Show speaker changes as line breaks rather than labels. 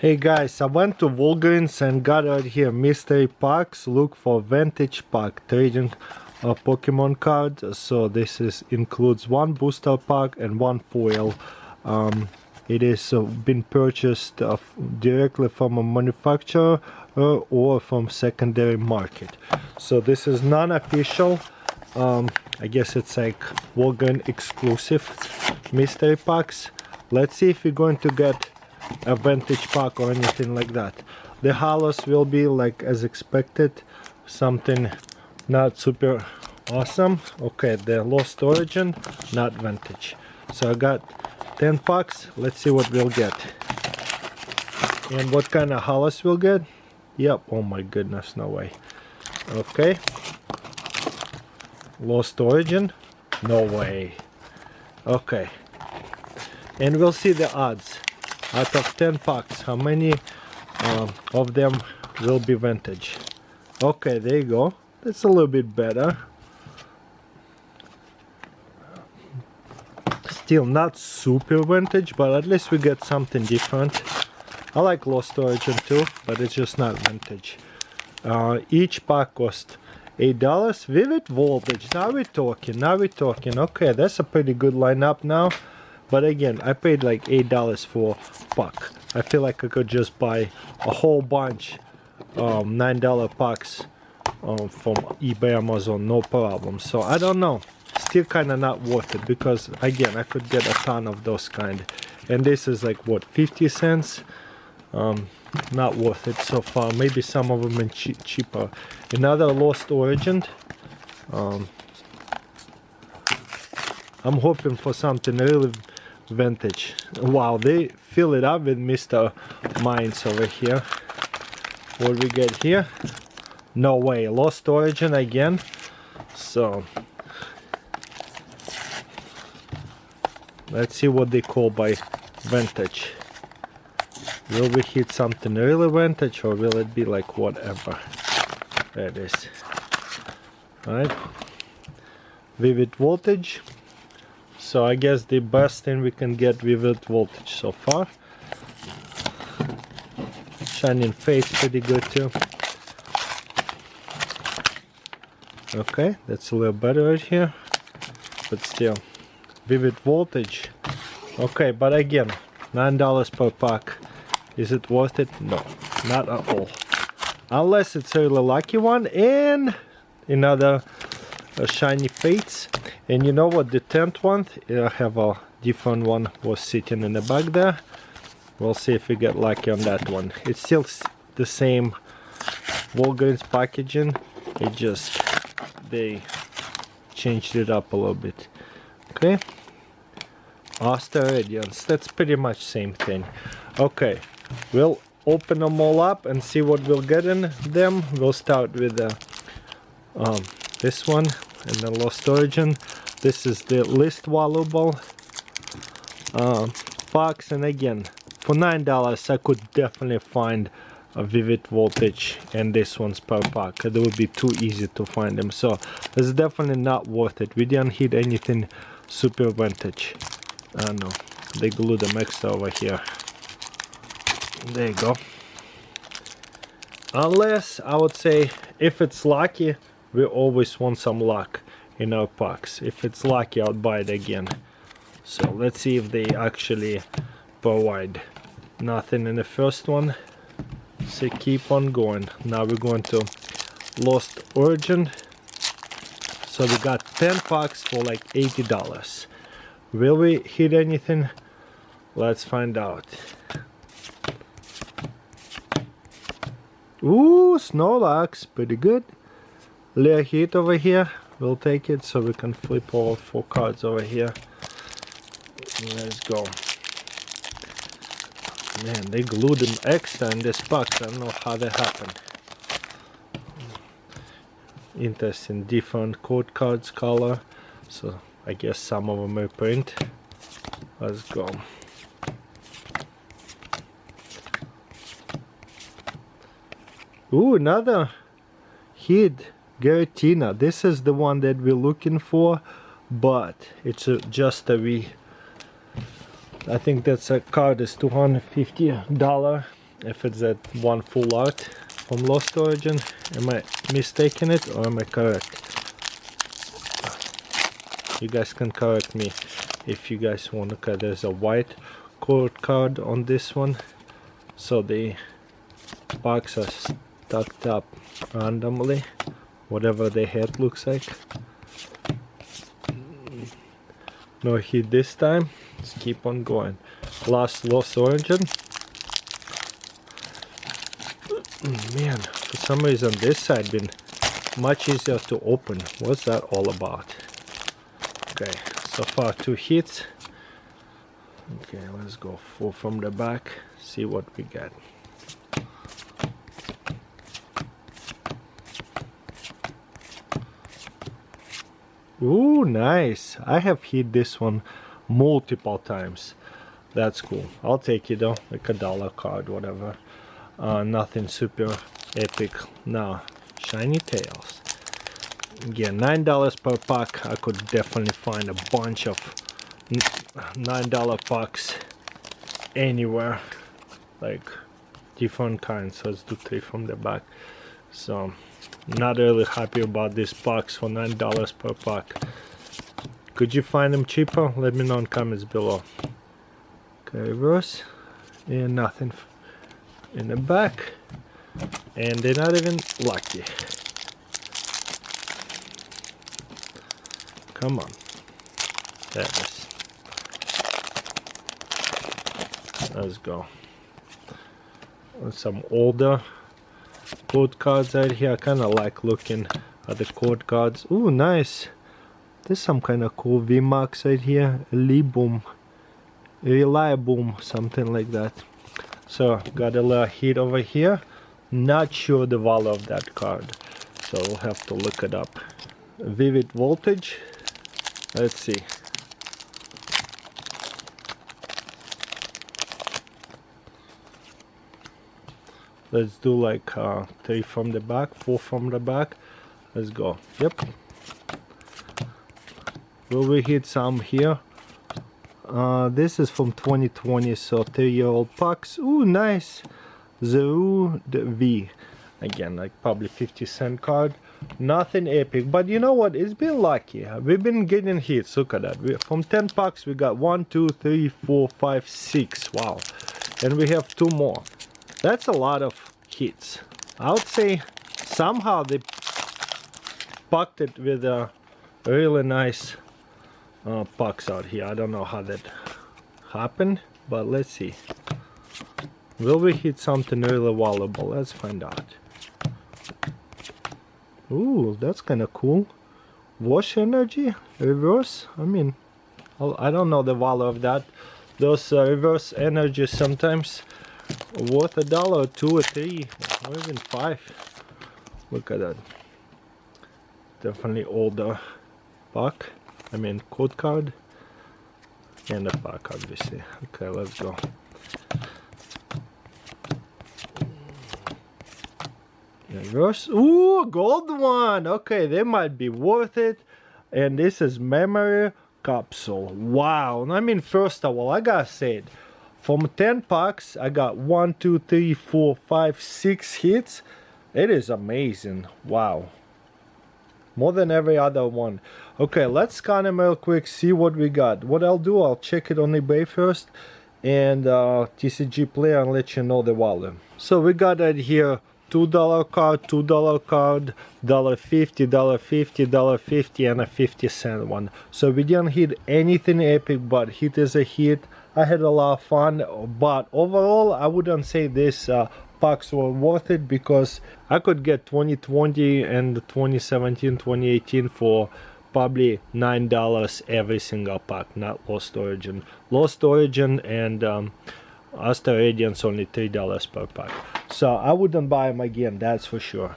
Hey guys, I went to Walgreens and got out here mystery packs. Look for vintage pack trading Pokemon cards. So this includes one booster pack and one foil. It is been purchased directly from a manufacturer or from secondary market. So this is non-official. I guess it's like Walgreens exclusive mystery packs. Let's see if we're going to get a vintage pack or anything like that. The halos will be like as expected, something not super awesome. Okay, the lost origin, not vintage. So I got 10 packs. Let's see what we'll get and what kind of halos we'll get. Yep, oh my goodness, no way. Okay, lost origin, no way. Okay, and we'll see the odds. Out of 10 packs, how many of them will be vintage? Okay, there you go. That's a little bit better. Still not super vintage, but at least we get something different. I like Lost Origin too, but it's just not vintage. Each pack cost $8. Vivid Voltage, now we're talking, Okay, that's a pretty good lineup now. But again, I paid like $8 for pack. I feel like I could just buy a whole bunch $9 packs from eBay, Amazon, no problem. So I don't know, still kind of not worth it, because again, I could get a ton of those kind, and this is like what, 50 cents. Not worth it so far. Maybe some of them are cheaper. Another Lost Origin. I'm hoping for something really vintage. Wow, they fill it up with Mr. Mines over here. What we get here? No way, Lost Origin again. So let's see what they call by vintage. Will we hit something really vintage, or will it be like whatever? There it is. Alright, Vivid Voltage. So I guess the best thing we can get Vivid Voltage so far. Shining Face pretty good too. Okay, that's a little better right here, but still Vivid Voltage. Okay, but again, $9 per pack. Is it worth it? No, not at all, unless it's a really lucky one and another shiny Fates. And you know what, the 10th one, I have a different one was sitting in the back there. We'll see if we get lucky on that one. It's still the same Walgreens packaging, it just they changed it up a little bit. Okay, Aster Radiance, that's pretty much same thing. Okay, we'll open them all up and see what we'll get in them. We'll start with this one and then Lost Origin. This is the least valuable packs, and again, for $9 I could definitely find a Vivid Voltage and this one's per pack. It would be too easy to find them, so it's definitely not worth it. We didn't hit anything super vintage. I don't know, they glued them extra over here. There you go. Unless, I would say, if it's lucky, we always want some luck in our packs. If it's lucky, I'll buy it again. So let's see if they actually provide. Nothing in the first one, so keep on going. Now we're going to Lost Origin. So we got 10 packs for like $80. Will we hit anything? Let's find out. Ooh, Snorlax, pretty good. Little hit over here. We'll take it, so we can flip all 4 cards over here. Let's go. Man, they glued them extra in this pack. I don't know how that happened. Interesting, different code cards color. So I guess some of them are print. Let's go. Ooh, another hit. Giratina, this is the one that we're looking for, but it's just a I think that's a card is $250 if it's that one full art from Lost Origin. Am I mistaken it or am I correct? You guys can correct me if you guys want to. Okay, there's a white code card on this one, so the packs are stacked up randomly, whatever the head looks like. No hit this time. Let's keep on going. Last Lost Origin. Man, for some reason this side been much easier to open. What's that all about? Okay, so far 2 hits. Okay, let's go 4 from the back, see what we get. Ooh, nice. I have hit this one multiple times. That's cool. I'll take it though, like $1 card, whatever. Nothing super epic. Now, shiny tails. Again, $9 per pack. I could definitely find a bunch of $9 packs anywhere, like different kinds. Let's do 3 from the back. So, not really happy about these packs for $9 per pack. Could you find them cheaper? Let me know in comments below. Okay, reverse, and nothing in the back, and they're not even lucky. Come on, there it is. Let's go. Some older code cards right here. I kind of like looking at the code cards. Ooh, nice. There's some kind of cool VMAX right here. Reliable, something like that. So got a little hit over here. Not sure the value of that card, so we'll have to look it up. Vivid Voltage. Let's see. Let's do like 3 from the back, 4 from the back. Let's go. Yep. Will we hit some here? This is from 2020, so 3-year-old packs. Ooh, nice. Zero V. Again, like probably 50-cent card. Nothing epic, but you know what? It's been lucky. We've been getting hits. Look at that. From 10 packs, we got 1, 2, 3, 4, 5, 6. Wow. And we have 2 more. That's a lot of hits. I would say somehow they packed it with a really nice packs out here. I don't know how that happened, but let's see. Will we hit something really valuable? Let's find out. Ooh, that's kind of cool. Wash Energy reverse. I mean, I don't know the value of that. Those reverse energy sometimes worth $1 or $2 or $3 or even $5. Look at that. Definitely older pack. I mean code card. And a pack, obviously. Okay, let's go. Reverse. Ooh, gold one. Okay, they might be worth it. And this is memory capsule. Wow. I mean, first of all, I gotta say it. From 10 packs, I got 1, 2, 3, 4, 5, 6 hits. It is amazing. Wow. More than every other one. Okay, let's scan them real quick, see what we got. What I'll do, I'll check it on eBay first and TCG Player and let you know the value. So we got it here. $2 card, $2 card, $1.50, $1.50, $1.50, and a 50-cent one. So we didn't hit anything epic, but hit is a hit. I had a lot of fun, but overall I wouldn't say this packs were worth it, because I could get 2020 and 2017, 2018 for probably $9 every single pack, not Lost Origin. Lost Origin and Astar Radiance only $3 per pack. So I wouldn't buy them again, that's for sure.